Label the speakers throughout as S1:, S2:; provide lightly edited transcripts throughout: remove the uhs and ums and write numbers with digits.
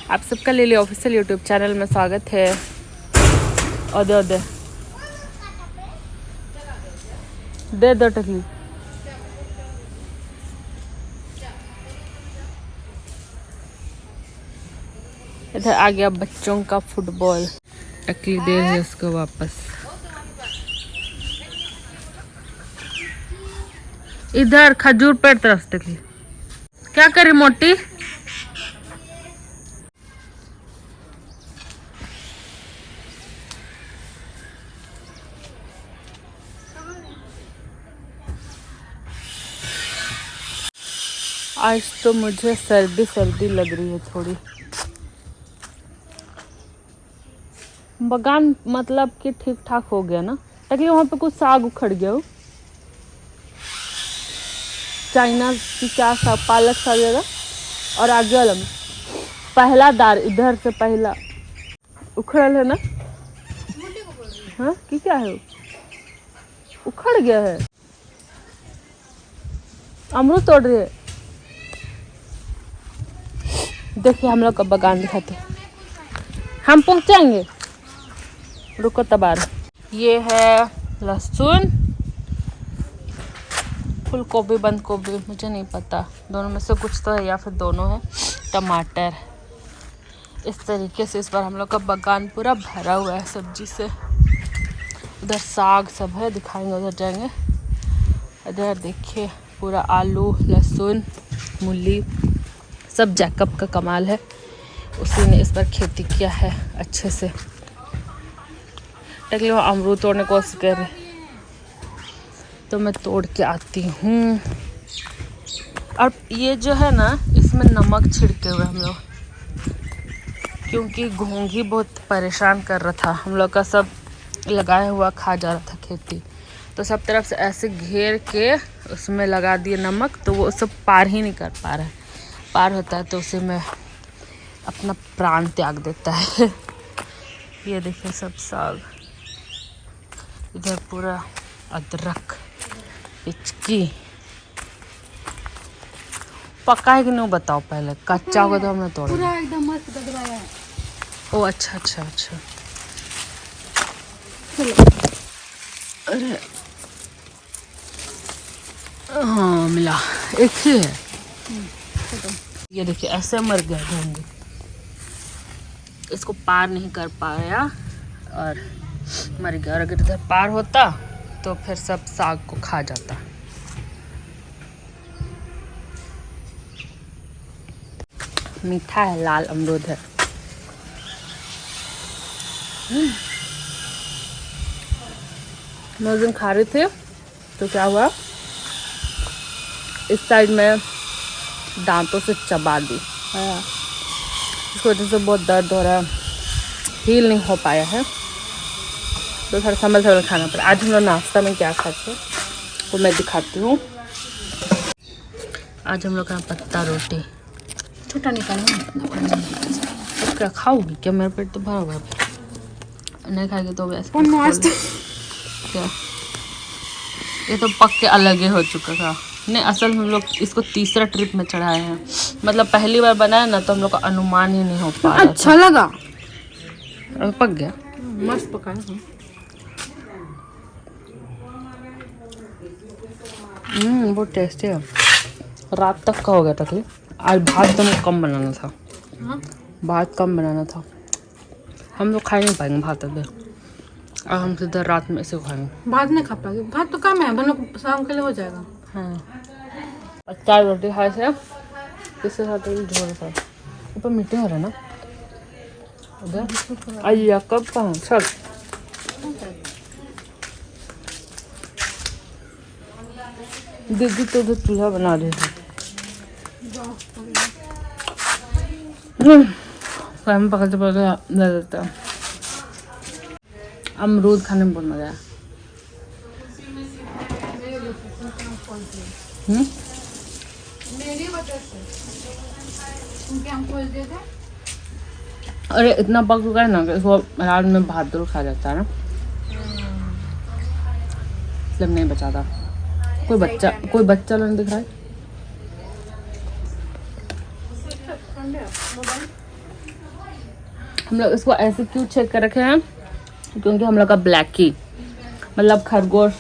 S1: आप सबका lily official YouTube channel में स्वागत है। दे दो टकली। इधर आ गया बच्चों का फुटबॉल। टकली दे है इसको वापस। इधर खजूर पेड़ तरफ टकली। क्या करे मोटी? आज तो मुझे सर्दी लग रही है थोड़ी। बगान मतलब कि ठीक ठाक हो गया ना। ताकि वहाँ पे कुछ साग उखड़ गया हो। चाइना की क्या साग, पालक साग जगह और आगे वाला में पहला दार इधर से पहला उखड़ल है ना। हाँ कि क्या है वो? उखड़ गया है। अमरूद तोड़ रही है। देखिए हम लोग का बगान दिखाते। हम पहुंचाएंगे, रुको तबार। ये है लहसुन, फूल गोभी, बंद गोभी, मुझे नहीं पता, दोनों में से कुछ तो है या फिर दोनों है। टमाटर। इस तरीके से इस बार हम लोग का बगान पूरा भरा हुआ है सब्जी से। उधर साग सब है, दिखाएंगे, उधर जाएंगे। इधर देखिए पूरा आलू, लहसुन, मूली सब जैकब का कमाल है। उसी ने इस बार खेती किया है अच्छे से। टकली वो अमरूद तोड़ने की कोशिश कर रहे, तो मैं तोड़ के आती हूँ। और ये जो है ना, इसमें नमक छिड़के हुए हम लोग, क्योंकि घोंघी बहुत परेशान कर रहा था। हम लोग का सब लगाया हुआ खा जा रहा था खेती, तो सब तरफ से ऐसे घेर के उसमें लगा दिए नमक, तो वो सब पार ही नहीं कर पा रहा है। पार होता है तो उसी में अपना प्राण त्याग देता है। ये देखिए सब साग। इधर पूरा अदरक, पिचकी। पका है कि नहीं बताओ पहले। कच्चा होगा तो हमने तोड़ा।
S2: पूरा एकदम मस्त गदवाया है।
S1: ओ अच्छा। अरे हाँ मिला, एक ही है। ये देखिए ऐसे मर गया घोंघी। इसको पार नहीं कर पाया और मर गया। और अगर इधर पार होता तो फिर सब साग को खा जाता। मीठा है, लाल अमरूद है। मैं उस दिन खा रहे थे तो क्या हुआ, इस साइड में दांतों से चबा दी। इस वजह से बहुत दर्द हो रहा है, हील नहीं हो पाया है, तो थोड़ा संभल खाना पड़ा। आज हम लोग नाश्ता में क्या खाते हैं वो मैं दिखाती हूँ। आज हम लोग का पत्ता रोटी।
S2: छोटा निकालो।
S1: क्या खाओगी क्या? मेरा पेट तो भरा हुआ है। नहीं खाएगी तो वैसे क्या, ये तो पक के अलग ही हो चुका था। नहीं असल में हम लोग इसको तीसरा ट्रिप में चढ़ाए हैं। मतलब पहली बार बनाया ना तो हम लोग का अनुमान ही नहीं हो पा रहा।
S2: अच्छा लगा,
S1: और पक गया।
S2: मस्त पका है।
S1: बहुत टेस्टी है। रात तक का हो गया था। आज भात तो कम बनाना था।
S2: हाँ?
S1: भात कम बनाना था। हम लोग खा नहीं पाएंगे भात अभी, और हम सीधा रात में इसे खाएंगे।
S2: भात नहीं खा पाएंगे, भात तो कम है, बनो शाम के लिए हो जाएगा।
S1: हाँ, और 4 रोटी खाए थे, इसके साथ झोल था। ऊपर मीठे हो रहा है ना उधर। अय्या कब कहाँ सब दीदी तो उधर चूल्हा बना रही है। हम पकड़ते पकड़ते ले लेते हैं। अमरूद खाने में बहुत मजा है।
S2: मेरी वजह से क्योंकि हम खोल दिए थे।
S1: अरे इतना पक चुका है ना कि इसको रात में भात जरूर खा जाता है ना, मतलब नहीं बचाता। कोई बच्चा नहीं दिख रहा है। हम लोग इसको ऐसे क्यों चेक कर रखे हैं, क्योंकि हम लोग का ब्लैकी मतलब खरगोश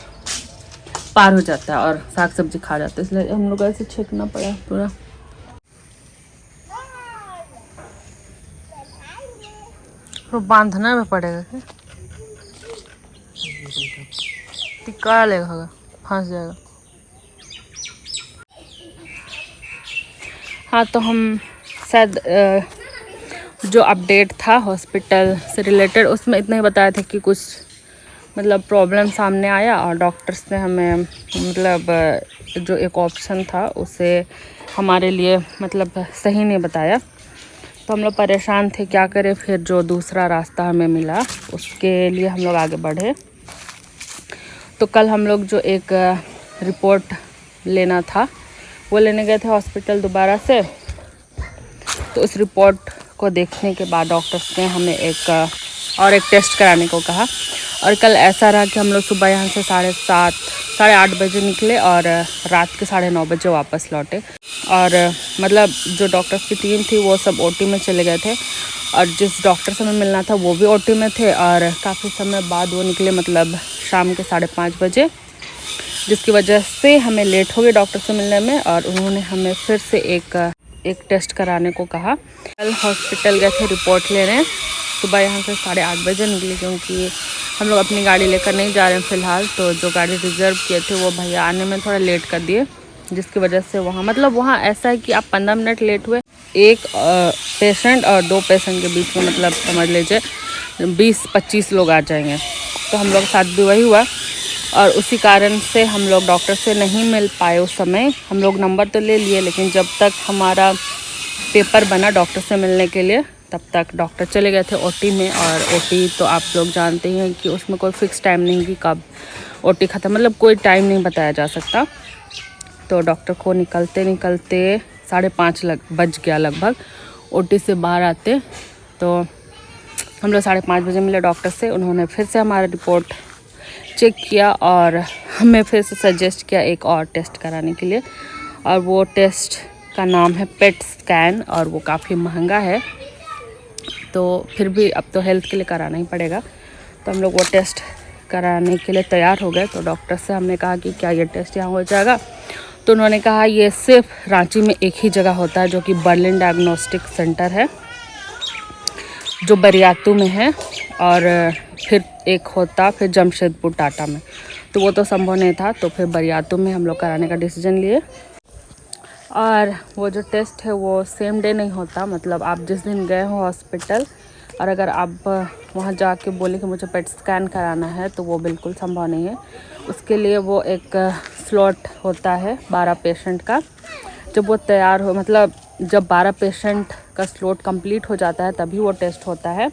S1: पार हो जाता है और साग सब्जी खा जाता है, इसलिए हम लोग को ऐसे छेकना पड़ा पूरा। तो बांधना भी पड़ेगा क्या? टिका लेगा, फंस जाएगा। हाँ तो हम शायद जो अपडेट था हॉस्पिटल से रिलेटेड उसमें इतना ही बताया था कि कुछ मतलब प्रॉब्लम सामने आया और डॉक्टर्स ने हमें मतलब जो एक ऑप्शन था उसे हमारे लिए मतलब सही नहीं बताया। तो हम लोग परेशान थे क्या करें, फिर जो दूसरा रास्ता हमें मिला उसके लिए हम लोग आगे बढ़े। तो कल हम लोग जो एक रिपोर्ट लेना था वो लेने गए थे हॉस्पिटल दोबारा से। तो उस रिपोर्ट को देखने के बाद डॉक्टर्स ने हमें एक टेस्ट कराने को कहा। और कल ऐसा रहा कि हम लोग सुबह यहाँ से 7:30 साढ़े 8 बजे निकले और रात के 9:30 बजे वापस लौटे। और मतलब जो डॉक्टर्स की टीम थी वो सब ओटी में चले गए थे और जिस डॉक्टर से हमें मिलना था वो भी ओटी में थे। और काफ़ी समय बाद वो निकले, मतलब शाम के 5:30 बजे, जिसकी वजह से हमें लेट हो गई डॉक्टर से मिलने में। और उन्होंने हमें फिर से एक टेस्ट कराने को कहा। कल हॉस्पिटल गए थे रिपोर्ट लेने, सुबह यहाँ से 8:30 बजे निकली, क्योंकि हम लोग अपनी गाड़ी लेकर नहीं जा रहे हैं फ़िलहाल। तो जो गाड़ी रिज़र्व किए थे वो भैया आने में थोड़ा लेट कर दिए, जिसकी वजह से वहाँ ऐसा है कि आप 15 मिनट लेट हुए, एक पेशेंट और 2 पेशेंट के बीच में मतलब समझ लीजिए 20-25 लोग आ जाएंगे। तो हम लोग साथ भी वही हुआ और उसी कारण से हम लोग डॉक्टर से नहीं मिल पाए उस समय। हम लोग नंबर तो ले लिए, लेकिन जब तक हमारा पेपर बना डॉक्टर से मिलने के लिए तब तक डॉक्टर चले गए थे ओटी में। और ओटी तो आप लोग जानते ही हैं कि उसमें कोई फ़िक्स टाइम नहीं कि कब ओटी ख़त्म, मतलब कोई टाइम नहीं बताया जा सकता। तो डॉक्टर को निकलते 5:30 बज गया लगभग ओटी से बाहर आते। तो हम लोग 5:30 बजे मिले डॉक्टर से। उन्होंने फिर से हमारा रिपोर्ट चेक किया और हमें फिर से सजेस्ट किया एक और टेस्ट कराने के लिए। और वो टेस्ट का नाम है पेट स्कैन और वो काफ़ी महंगा है, तो फिर भी अब तो हेल्थ के लिए कराना ही पड़ेगा। तो हम लोग वो टेस्ट कराने के लिए तैयार हो गए। तो डॉक्टर से हमने कहा कि क्या ये टेस्ट यहाँ हो जाएगा? तो उन्होंने कहा ये सिर्फ रांची में एक ही जगह होता है, जो कि बर्लिन डायग्नोस्टिक सेंटर है जो बरियातू में है, और फिर एक होता फिर जमशेदपुर टाटा में। तो वो तो संभव नहीं था, तो फिर बरियातू में हम लोग कराने का डिसीजन लिए। और वो जो टेस्ट है वो सेम डे नहीं होता, मतलब आप जिस दिन गए हो हॉस्पिटल और अगर आप वहाँ जाके बोले कि मुझे पेट स्कैन कराना है तो वो बिल्कुल संभव नहीं है। उसके लिए वो एक स्लॉट होता है 12 पेशेंट का। जब वो तैयार हो, मतलब जब 12 पेशेंट का स्लॉट कंप्लीट हो जाता है तभी वो टेस्ट होता है।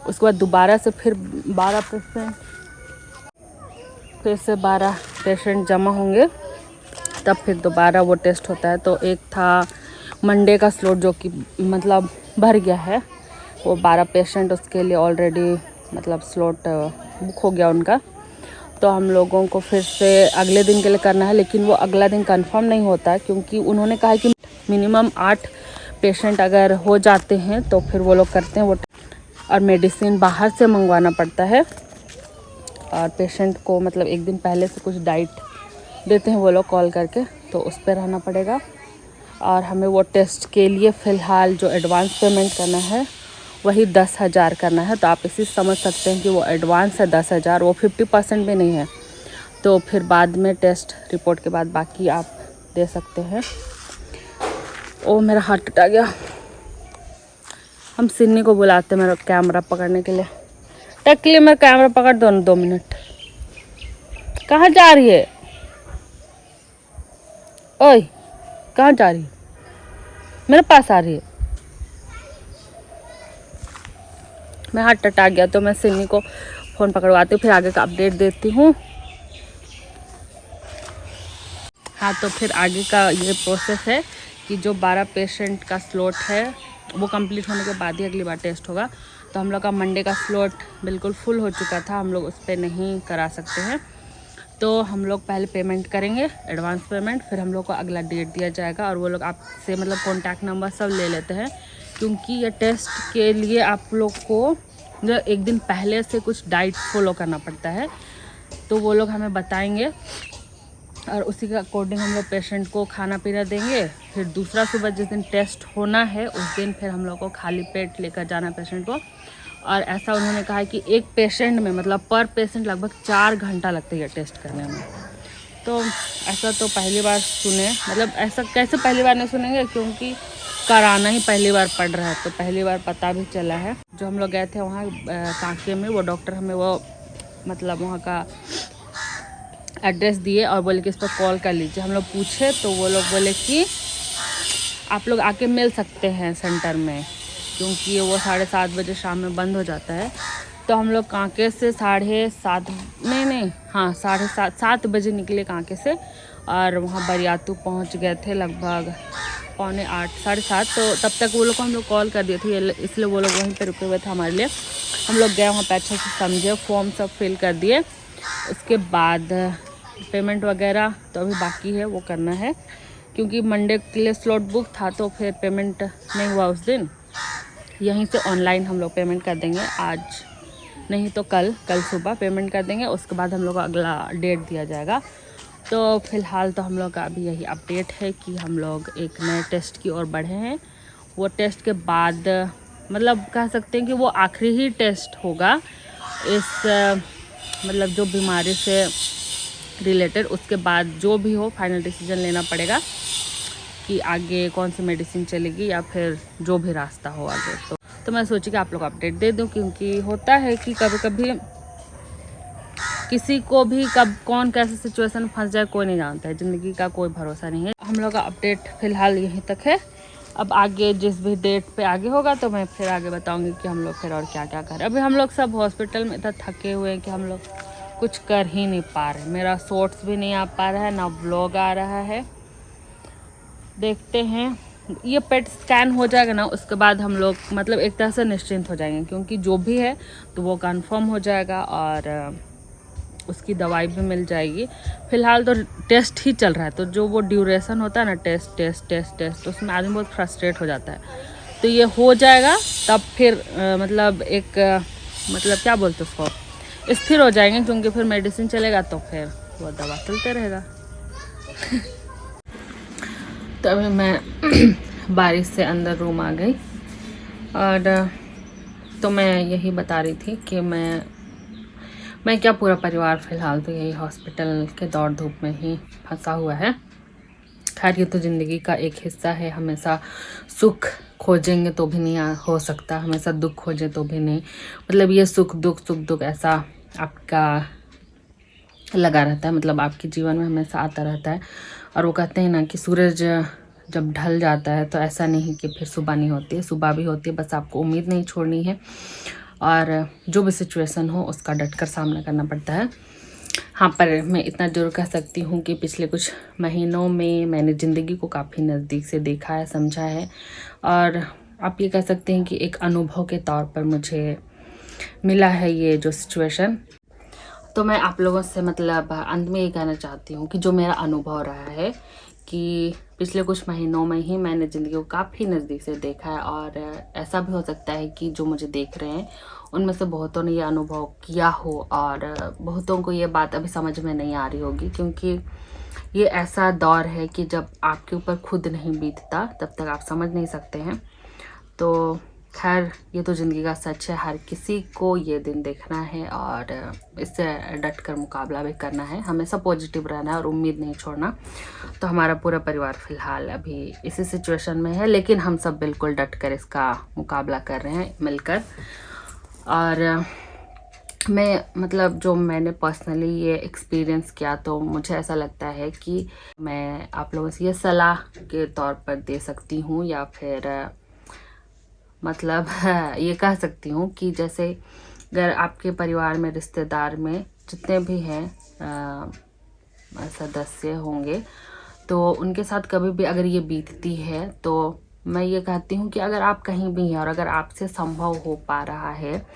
S1: उसके बाद दोबारा से फिर 12 पेशेंट जमा होंगे, तब फिर दोबारा वो टेस्ट होता है। तो एक था मंडे का स्लॉट जो कि मतलब भर गया है, वो 12 पेशेंट, उसके लिए ऑलरेडी मतलब स्लॉट बुक हो गया उनका। तो हम लोगों को फिर से अगले दिन के लिए करना है, लेकिन वो अगला दिन कंफर्म नहीं होता, क्योंकि उन्होंने कहा कि मिनिमम 8 पेशेंट अगर हो जाते हैं तो फिर वो लोग करते हैं वो। और मेडिसिन बाहर से मंगवाना पड़ता है और पेशेंट को मतलब एक दिन पहले से कुछ डाइट देते हैं वो लोग कॉल करके, तो उस पर रहना पड़ेगा। और हमें वो टेस्ट के लिए फ़िलहाल जो एडवांस पेमेंट करना है वही 10,000 करना है। तो आप इसी समझ सकते हैं कि वो एडवांस है 10,000, वो 50% भी नहीं है। तो फिर बाद में टेस्ट रिपोर्ट के बाद बाकी आप दे सकते हैं। ओ मेरा हाथ टूटा गया। हम सिन्नी को बुलाते मेरा कैमरा पकड़ने के लिए। टकली मेरा कैमरा पकड़ दो 2 मिनट। कहाँ जा रही है? ओए कहाँ जा रही है? मेरे पास आ रही है। मैं हाथ टटा गया तो मैं सिन्नी को फ़ोन पकड़वाती हूँ, फिर आगे का अपडेट देती हूँ। हाँ तो फिर आगे का ये प्रोसेस है कि जो 12 पेशेंट का स्लॉट है वो कंप्लीट होने के बाद ही अगली बार टेस्ट होगा। तो हम लोग का मंडे का स्लॉट बिल्कुल फुल हो चुका था, हम लोग उस पर नहीं करा सकते हैं। तो हम लोग पहले पेमेंट करेंगे एडवांस पेमेंट, फिर हम लोग को अगला डेट दिया जाएगा। और वो लोग आपसे मतलब कॉन्टैक्ट नंबर सब ले लेते हैं क्योंकि ये टेस्ट के लिए आप लोग को जो एक दिन पहले से कुछ डाइट फॉलो करना पड़ता है, तो वो लोग हमें बताएंगे और उसी के अकॉर्डिंग हम लोग पेशेंट को खाना पीना देंगे। फिर दूसरा सुबह जिस दिन टेस्ट होना है उस दिन फिर हम लोग को खाली पेट लेकर जाना पेशेंट को। और ऐसा उन्होंने कहा है कि एक पेशेंट में मतलब पर पेशेंट लगभग 4 घंटा लगता है टेस्ट करने में। तो ऐसा तो पहली बार सुने, मतलब ऐसा कैसे पहली बार नहीं सुनेंगे, क्योंकि कराना ही पहली बार पड़ रहा है, तो पहली बार पता भी चला है। जो हम लोग गए थे वहाँ कांके में, वो डॉक्टर हमें वो मतलब वहाँ का एड्रेस दिए और बोले कि इस पर कॉल कर लीजिए। हम लोग पूछे तो वो लोग बोले कि आप लोग आके मिल सकते हैं सेंटर में, क्योंकि वो 7:30 बजे शाम में बंद हो जाता है। तो हम लोग कांके से 7:30 बजे निकले कांके से और वहाँ बरियातू पहुँच गए थे लगभग 7:45 7:30। तो तब तक वो लोग को हम लोग कॉल कर दिए थे, इसलिए वो लोग वहीं पे रुके हुए थे हमारे लिए। हम लोग गए वहाँ पे अच्छे से समझे, फॉर्म सब फिल कर दिए। उसके बाद पेमेंट वगैरह तो अभी बाकी है, वो करना है, क्योंकि मंडे के लिए स्लॉट बुक था तो फिर पेमेंट नहीं हुआ उस दिन। यहीं से ऑनलाइन हम लोग पेमेंट कर देंगे, आज नहीं तो कल सुबह पेमेंट कर देंगे। उसके बाद हम लोग को अगला डेट दिया जाएगा। तो फ़िलहाल तो हम लोग का अभी यही अपडेट है कि हम लोग एक नए टेस्ट की ओर बढ़े हैं। वो टेस्ट के बाद मतलब कह सकते हैं कि वो आखिरी ही टेस्ट होगा इस मतलब जो बीमारी से रिलेटेड। उसके बाद जो भी हो फाइनल डिसीजन लेना पड़ेगा कि आगे कौन सी मेडिसिन चलेगी या फिर जो भी रास्ता हो आगे। तो मैं सोची कि आप लोग अपडेट दे दूं, क्योंकि होता है कि कभी कभी किसी को भी कब कौन कैसे सिचुएशन फंस जाए कोई नहीं जानता है, ज़िंदगी का कोई भरोसा नहीं है। हम लोग का अपडेट फ़िलहाल यहीं तक है। अब आगे जिस भी डेट पे आगे होगा तो मैं फिर आगे बताऊंगी कि हम लोग फिर और क्या क्या करें। अभी हम लोग सब हॉस्पिटल में इतना थके हुए हैं कि हम लोग कुछ कर ही नहीं पा रहे। मेरा शॉर्ट्स भी नहीं आ पा रहा है, ना व्लॉग आ रहा है। देखते हैं, ये पेट स्कैन हो जाएगा ना, उसके बाद हम लोग मतलब एक तरह से निश्चिंत हो जाएंगे, क्योंकि जो भी है तो वो कंफर्म हो जाएगा और उसकी दवाई भी मिल जाएगी। फ़िलहाल तो टेस्ट ही चल रहा है, तो जो वो ड्यूरेशन होता है ना टेस्ट तो उसमें आदमी बहुत फ्रस्ट्रेट हो जाता है। तो ये हो जाएगा तब फिर मतलब एक मतलब क्या बोलते उसको, स्थिर हो जाएंगे, क्योंकि फिर मेडिसिन चलेगा तो फिर वो दवा चलते रहेगा। तो अभी मैं बारिश से अंदर रूम आ गई और तो मैं यही बता रही थी कि मैं क्या पूरा परिवार फ़िलहाल तो यही हॉस्पिटल के दौड़ धूप में ही फंसा हुआ है। खैर ये तो ज़िंदगी का एक हिस्सा है, हमेशा सुख खोजेंगे तो भी नहीं हो सकता, हमेशा दुख खोजें तो भी नहीं। मतलब ये सुख दुख ऐसा आपका लगा रहता है, मतलब आपके जीवन में हमेशा आता रहता है। और वो कहते हैं ना कि सूरज जब ढल जाता है तो ऐसा नहीं कि फिर सुबह नहीं होती है, सुबह भी होती है, बस आपको उम्मीद नहीं छोड़नी है और जो भी सिचुएशन हो उसका डटकर सामना करना पड़ता है। हाँ, पर मैं इतना ज़रूर कह सकती हूँ कि पिछले कुछ महीनों में मैंने ज़िंदगी को काफ़ी नज़दीक से देखा है, समझा है और आप ये कह सकते हैं कि एक अनुभव के तौर पर मुझे मिला है ये जो सिचुएशन। तो मैं आप लोगों से मतलब अंत में ये कहना चाहती हूँ कि जो मेरा अनुभव रहा है कि पिछले कुछ महीनों में ही मैंने ज़िंदगी को काफ़ी नज़दीक से देखा है और ऐसा भी हो सकता है कि जो मुझे देख रहे हैं उनमें से बहुतों ने ये अनुभव किया हो और बहुतों को ये बात अभी समझ में नहीं आ रही होगी, क्योंकि ये ऐसा दौर है कि जब आपके ऊपर खुद नहीं बीतता तब तक आप समझ नहीं सकते हैं। तो खैर ये तो ज़िंदगी का सच है, हर किसी को ये दिन देखना है और इससे डट कर मुकाबला भी करना है, हमेशा पॉजिटिव रहना है और उम्मीद नहीं छोड़ना। तो हमारा पूरा परिवार फ़िलहाल अभी इसी सिचुएशन में है, लेकिन हम सब बिल्कुल डट कर इसका मुकाबला कर रहे हैं मिलकर। और मैं मतलब जो मैंने पर्सनली ये एक्सपीरियंस किया तो मुझे ऐसा लगता है कि मैं आप लोगों से ये सलाह के तौर पर दे सकती हूँ या फिर मतलब ये कह सकती हूँ कि जैसे अगर आपके परिवार में रिश्तेदार में जितने भी हैं सदस्य होंगे तो उनके साथ कभी भी अगर ये बीतती है तो मैं ये कहती हूँ कि अगर आप कहीं भी हैं और अगर आपसे संभव हो पा रहा है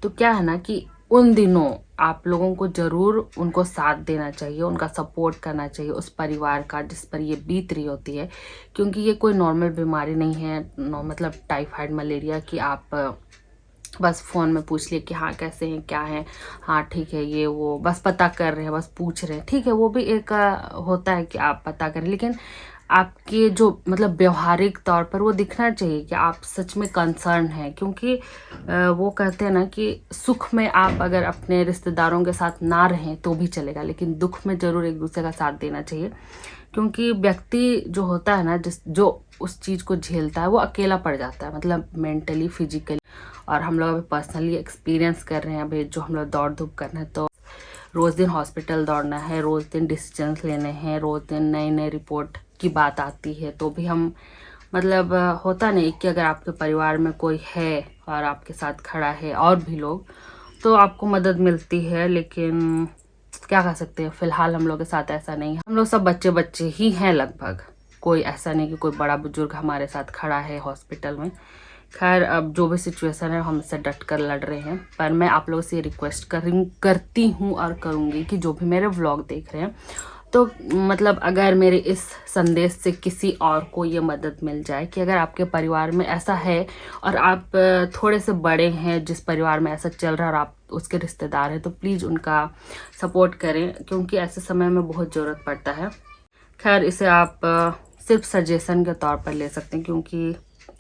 S1: तो क्या है ना कि उन दिनों आप लोगों को ज़रूर उनको साथ देना चाहिए, उनका सपोर्ट करना चाहिए उस परिवार का जिस पर ये बीत रही होती है, क्योंकि ये कोई नॉर्मल बीमारी नहीं है, मतलब टाइफाइड मलेरिया की आप बस फ़ोन में पूछ लिए कि हाँ कैसे हैं, क्या है, हाँ ठीक है, ये वो बस पता कर रहे हैं, बस पूछ रहे हैं, ठीक है, वो भी एक होता है कि आप पता करें, लेकिन आपके जो मतलब व्यवहारिक तौर पर वो दिखना चाहिए कि आप सच में कंसर्न हैं, क्योंकि वो कहते हैं ना कि सुख में आप अगर अपने रिश्तेदारों के साथ ना रहें तो भी चलेगा, लेकिन दुख में ज़रूर एक दूसरे का साथ देना चाहिए, क्योंकि व्यक्ति जो होता है ना जो उस चीज़ को झेलता है वो अकेला पड़ जाता है, मतलब मेंटली, फिजिकली। और हम लोग अभी पर्सनली एक्सपीरियंस कर रहे हैं, अभी जो हम लोग दौड़ धूप करना है, तो रोज़ दिन हॉस्पिटल दौड़ना है, रोज़ दिन डिसीजंस लेने हैं, रोज़ दिन नई नई रिपोर्ट की बात आती है, तो भी हम मतलब होता नहीं कि अगर आपके परिवार में कोई है और आपके साथ खड़ा है और भी लोग, तो आपको मदद मिलती है, लेकिन क्या कर सकते हैं, फ़िलहाल हम लोग के साथ ऐसा नहीं है, हम लोग सब बच्चे बच्चे ही हैं लगभग, कोई ऐसा नहीं कि कोई बड़ा बुजुर्ग हमारे साथ खड़ा है हॉस्पिटल में। खैर अब जो भी सिचुएशन है हम इससे डट कर लड़ रहे हैं, पर मैं आप लोगों से रिक्वेस्ट करती हूँ और करूँगी कि जो भी मेरे व्लॉग देख रहे हैं, तो मतलब अगर मेरे इस संदेश से किसी और को ये मदद मिल जाए कि अगर आपके परिवार में ऐसा है और आप थोड़े से बड़े हैं, जिस परिवार में ऐसा चल रहा है और आप उसके रिश्तेदार हैं, तो प्लीज़ उनका सपोर्ट करें, क्योंकि ऐसे समय में बहुत ज़रूरत पड़ता है। खैर इसे आप सिर्फ सजेशन के तौर पर ले सकते हैं, क्योंकि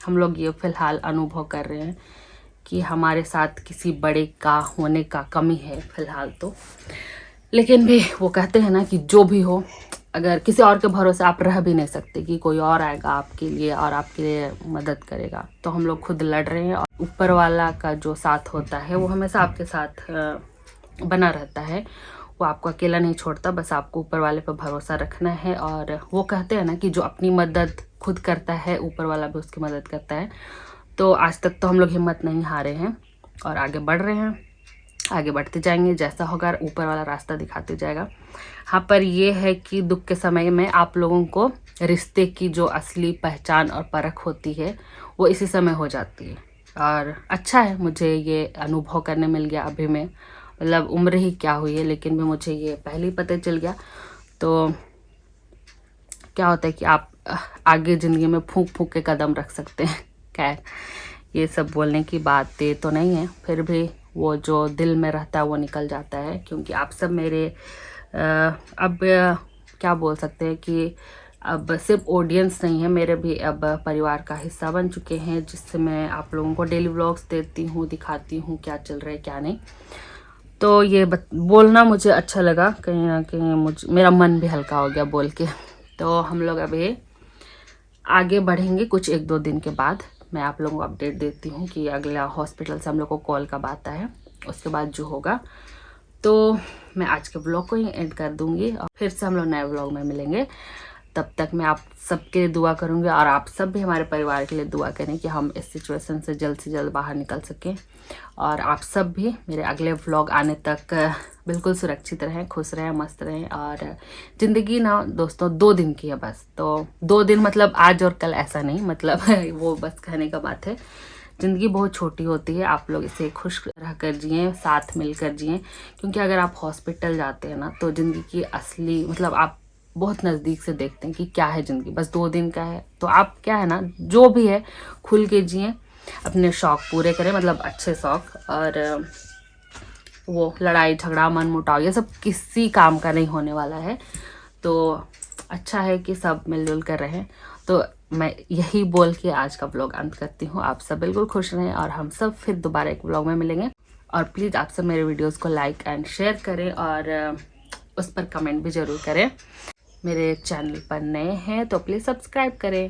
S1: हम लोग ये फ़िलहाल अनुभव कर रहे हैं कि हमारे साथ किसी बड़े का होने का कमी है फ़िलहाल तो, लेकिन भी वो कहते हैं ना कि जो भी हो, अगर किसी और के भरोसे आप रह भी नहीं सकते कि कोई और आएगा आपके लिए और आपके लिए मदद करेगा, तो हम लोग खुद लड़ रहे हैं, और ऊपर वाला का जो साथ होता है वो हमेशा आपके साथ बना रहता है, वो आपको अकेला नहीं छोड़ता, बस आपको ऊपर वाले पर भरोसा रखना है। और वो कहते हैं ना कि जो अपनी मदद खुद करता है ऊपर वाला भी उसकी मदद करता है, तो आज तक तो हम लोग हिम्मत नहीं हारे हैं और आगे बढ़ रहे हैं, आगे बढ़ते जाएंगे, जैसा होगा ऊपर वाला रास्ता दिखाते जाएगा। हाँ, पर ये है कि दुख के समय में आप लोगों को रिश्ते की जो असली पहचान और परख होती है वो इसी समय हो जाती है, और अच्छा है, मुझे ये अनुभव करने मिल गया अभी में, मतलब उम्र ही क्या हुई है, लेकिन भी मुझे ये पहले ही पता चल गया। तो क्या होता है कि आप आगे ज़िंदगी में फूंक फूंक के कदम रख सकते हैं। खैर ये सब बोलने की बातें तो नहीं है, फिर भी वो जो दिल में रहता है वो निकल जाता है, क्योंकि आप सब मेरे अब क्या बोल सकते हैं कि अब सिर्फ ऑडियंस नहीं है, मेरे भी अब परिवार का हिस्सा बन चुके हैं, जिससे मैं आप लोगों को डेली व्लॉग्स देती हूँ, दिखाती हूँ क्या चल रहा है क्या नहीं। तो ये बोलना मुझे अच्छा लगा, कहीं ना कहीं मेरा मन भी हल्का हो गया बोल के। तो हम लोग अभी आगे बढ़ेंगे, कुछ 1-2 दिन के बाद मैं आप लोगों को अपडेट देती हूँ कि अगला हॉस्पिटल से हम लोग को कॉल कब आता है, उसके बाद जो होगा। तो मैं आज के ब्लॉग को ही एंड कर दूँगी और फिर से हम लोग नए ब्लॉग में मिलेंगे। तब तक मैं आप सबके लिए दुआ करूँगी, और आप सब भी हमारे परिवार के लिए दुआ करें कि हम इस सिचुएशन से जल्द बाहर निकल सकें, और आप सब भी मेरे अगले व्लॉग आने तक बिल्कुल सुरक्षित रहें, खुश रहें, मस्त रहें। और ज़िंदगी ना दोस्तों 2 दिन की है बस, तो 2 दिन मतलब आज और कल ऐसा नहीं, मतलब वो बस कहने का बात है। ज़िंदगी बहुत छोटी होती है, आप लोग इसे खुश रह कर जिएँ, साथ मिलकर जिएँ, क्योंकि अगर आप हॉस्पिटल जाते हैं ना तो ज़िंदगी की असली मतलब आप बहुत नज़दीक से देखते हैं कि क्या है ज़िंदगी, बस 2 दिन का है। तो आप क्या है ना, जो भी है खुल के जिएँ, अपने शौक़ पूरे करें, मतलब अच्छे शौक़, और वो लड़ाई झगड़ा मन मुटाव ये सब किसी काम का नहीं होने वाला है। तो अच्छा है कि सब मिलजुल कर रहें। तो मैं यही बोल के आज का ब्लॉग अंत करती हूँ। आप सब बिल्कुल खुश रहें, और हम सब फिर दोबारा एक ब्लॉग में मिलेंगे। और प्लीज़ आप सब मेरे वीडियोस को लाइक एंड शेयर करें, और उस पर कमेंट भी ज़रूर करें। मेरे चैनल पर नए हैं तो प्लीज़ सब्सक्राइब करें।